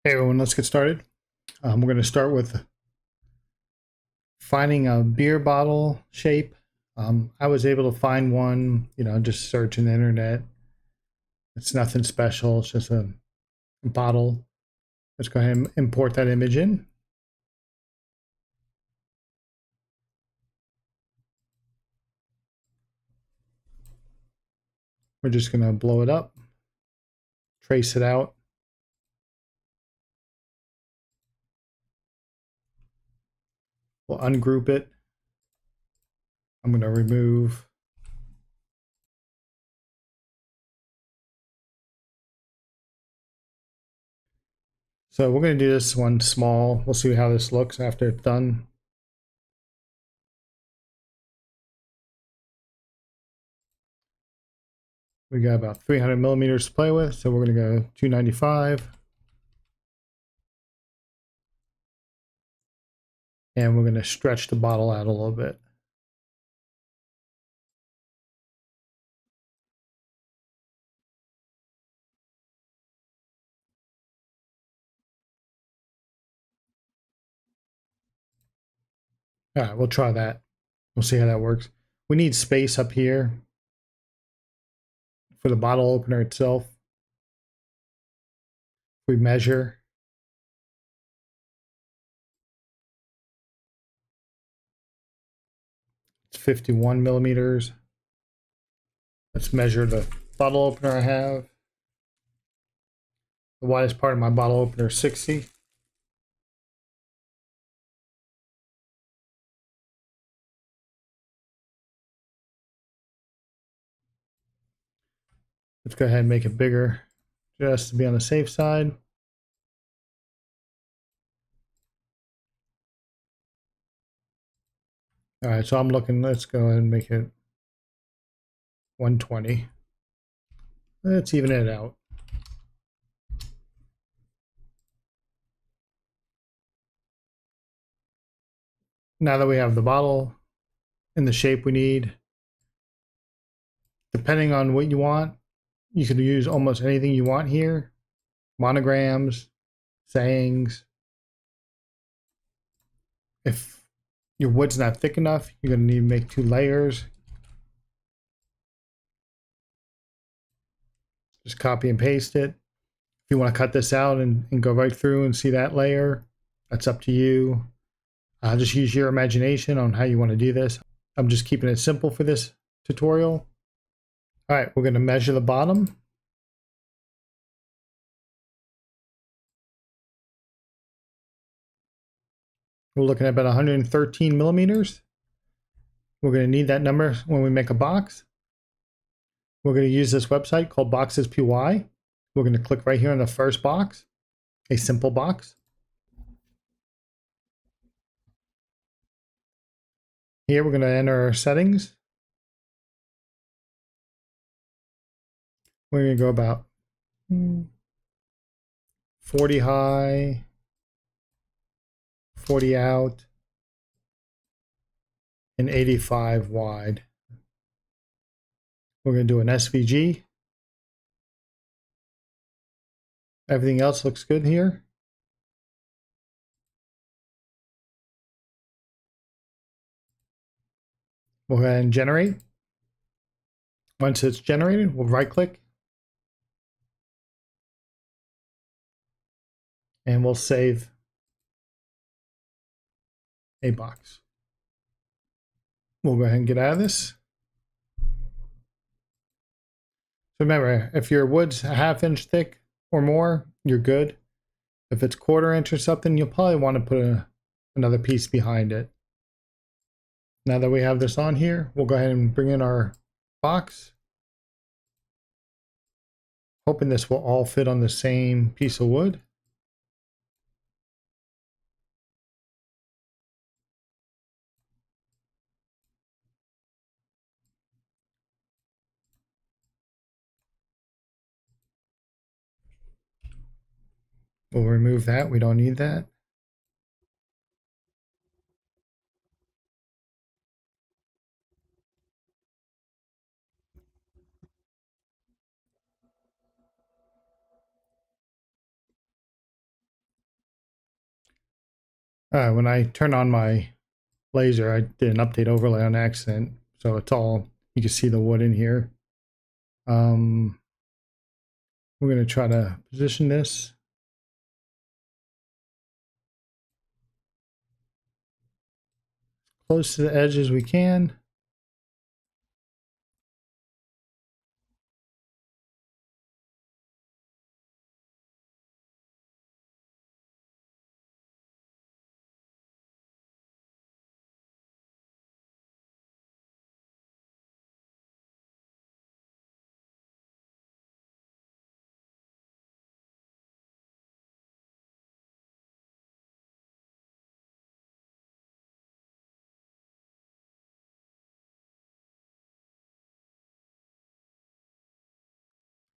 Hey everyone, let's get started. We're going to start with finding a beer bottle shape. I was able to find one, just searching the internet. It's nothing special, it's just a bottle. Let's go ahead and import that image in. We're just going to blow it up, trace it out. We'll ungroup it. I'm going to remove So we're going to do this one small. We'll see how this looks after it's done. We got about 300 millimeters to play with, so we're going to go 295. And we're going to stretch the bottle out a little bit. All right, we'll try that. We'll see how that works. We need space up here for the bottle opener itself. We measure. It's 51 millimeters. Let's measure the bottle opener I have. The widest part of my bottle opener is 60. Let's go ahead and make it bigger just to be on the safe side. All right, so I'm looking, let's go ahead and make it 120. Let's even it out. Now that we have the bottle in the shape we need, depending on what you want, you can use almost anything you want here. Monograms, sayings. If your wood's not thick enough, you're going to need to make 2 layers. Just copy and paste it. If you want to cut this out and go right through and see that layer, that's up to you. Just use your imagination on how you want to do this. I'm just keeping it simple for this tutorial. All right, we're going to measure the bottom. We're looking at about 113 millimeters. We're going to need that number when we make a box. We're going to use this website called Boxes.py. We're going to click right here on the first box, a simple box. Here we're going to enter our settings. We're going to go about 40 high, 40 out, and 85 wide. We're going to do an SVG. Everything else looks good here. We'll go ahead and generate. Once it's generated, we'll right click and we'll save a box. We'll go ahead and get out of this. So remember, if your wood's a 1/2 inch thick or more, you're good. If it's 1/4 inch or something, you'll probably want to put another piece behind it. Now that we have this on here, we'll go ahead and bring in our box. Hoping this will all fit on the same piece of wood. We'll remove that, we don't need that. All right, when I turn on my laser, I did an update overlay on accident, so it's all, you can see the wood in here. We're going to try to position this. Close to the edge as we can.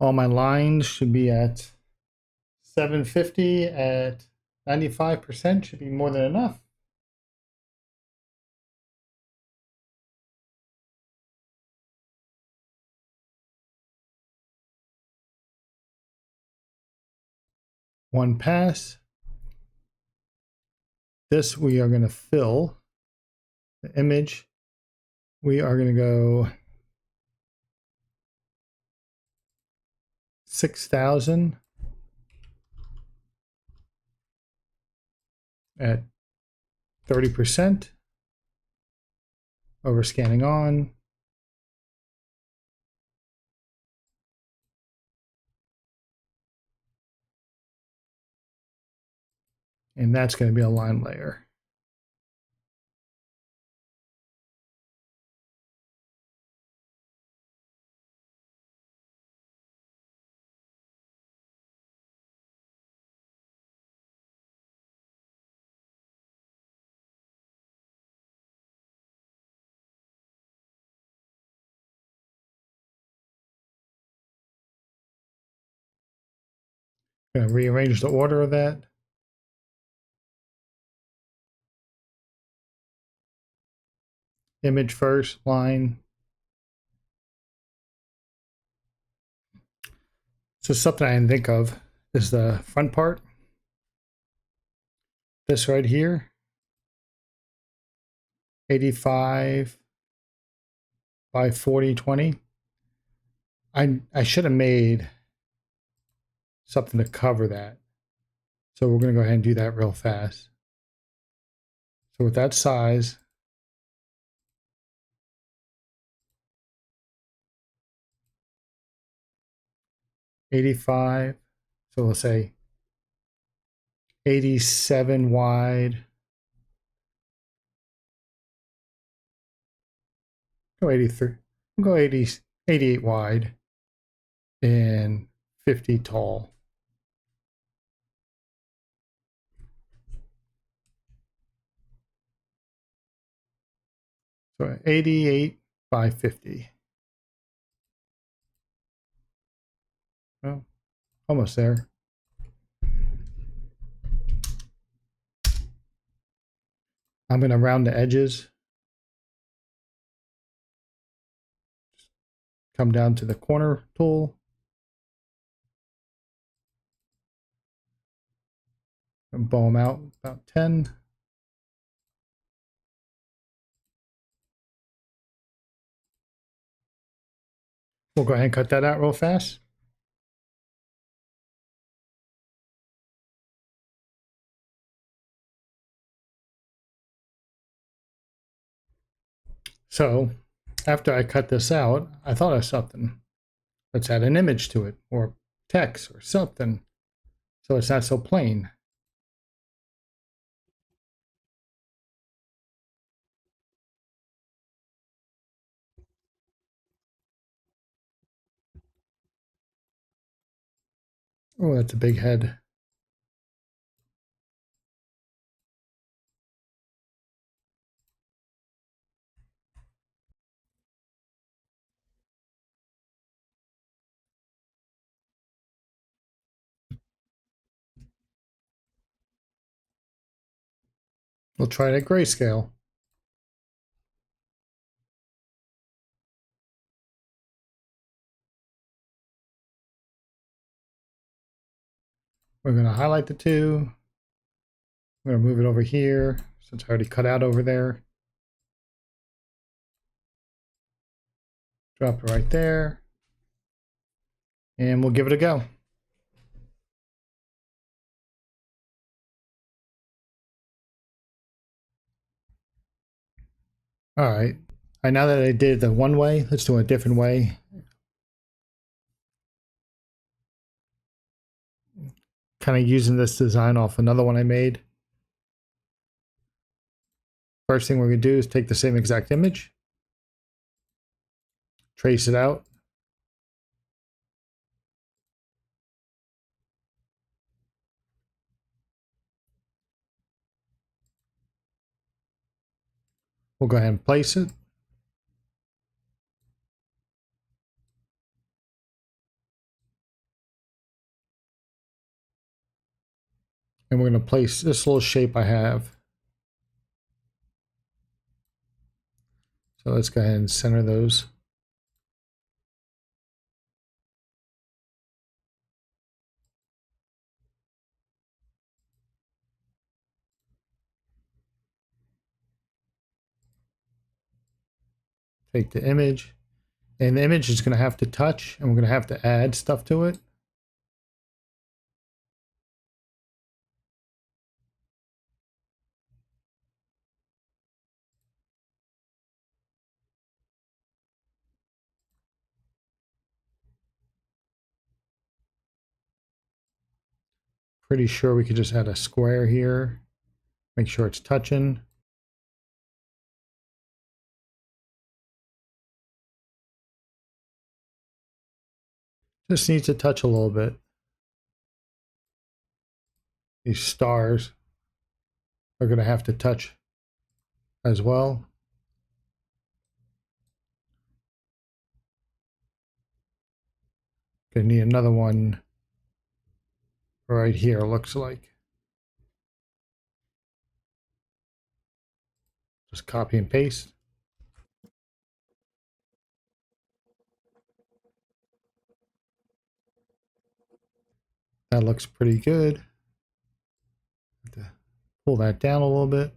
All my lines should be at 750 at 95%, should be more than enough. One pass. This we are going to fill the image. We are going to go 6,000 at 30%. Over scanning on. And that's going to be a line layer. Going to rearrange the order of that. Image first, line. So something I didn't think of is the front part. This right here. 85 by 40/20. I should have made something to cover that. So we're going to go ahead and do that real fast. So with that size, '85, so we'll say 87 wide. Go 83. We'll go 88 wide and 50 tall. So 88 by 50. Well, almost there. I'm going to round the edges. Come down to the corner tool. And bow them out about 10. We'll go ahead and cut that out real fast. So after I cut this out, I thought of something. Let's add an image to it, or text, or something, so it's not so plain. Oh, that's a big head. We'll try it at grayscale. We're going to highlight the two. I'm going to move it over here since I already cut out over there. Drop it right there. And we'll give it a go. All right. Now that I did the one way, let's do it a different way. Kind of using this design off another one I made. First thing we're going to do is take the same exact image, trace it out. We'll go ahead and place it. And we're going to place this little shape I have. So let's go ahead and center those. Take the image. And the image is going to have to touch, and we're going to have to add stuff to it. Pretty sure we could just add a square here. Make sure it's touching. Just needs to touch a little bit. These stars are going to have to touch as well. Gonna need another one right here, looks like. Just copy and paste. That looks pretty good. Have to pull that down a little bit.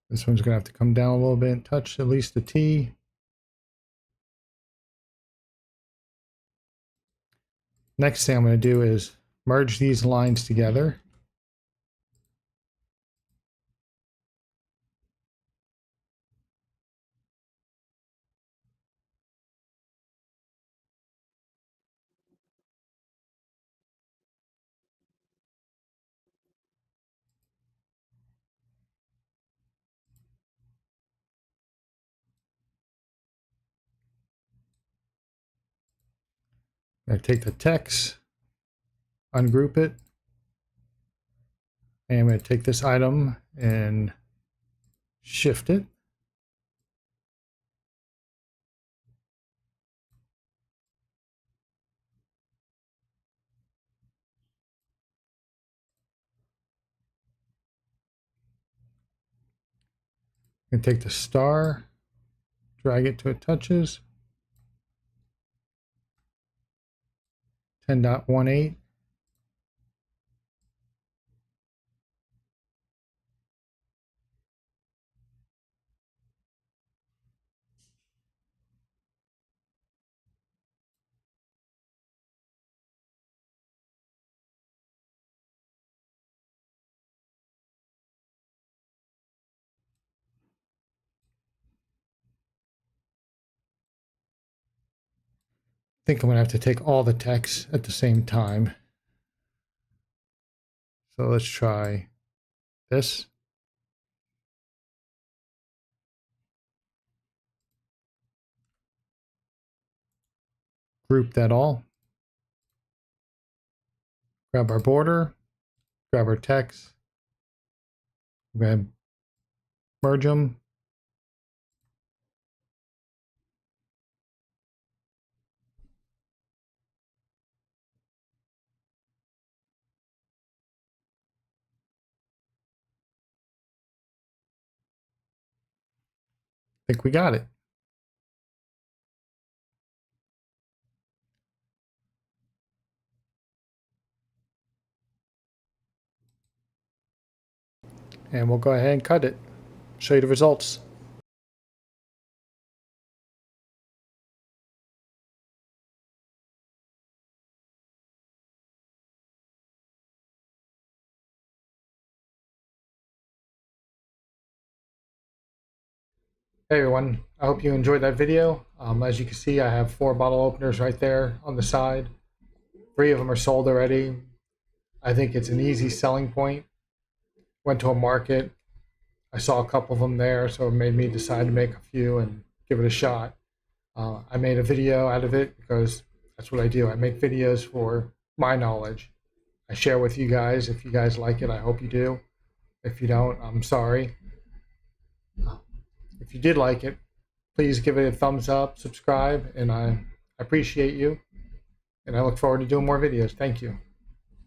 This one's gonna have to come down a little bit and touch at least the T. Next thing I'm gonna do is merge these lines together. I take the text, ungroup it, and I'm going to take this item and shift it. I'm going to take the star, drag it to it touches, 10.18. I think I'm going to have to take all the text at the same time. So let's try this. Group that all. Grab our border, grab our text. We're going to merge them. I think we got it. and we'll go ahead and cut it. Show you the results. Hey everyone, I hope you enjoyed that video. As you can see, I have 4 bottle openers right there on the side. 3 of them are sold already. I think it's an easy selling point. Went to a market, I saw a couple of them there, so it made me decide to make a few and give it a shot. I made a video out of it because that's what I do. I make videos for my knowledge. I share with you guys. If you guys like it, I hope you do. If you don't, I'm sorry. If you did like it, please give it a thumbs up, subscribe, and I appreciate you. And I look forward to doing more videos. Thank you.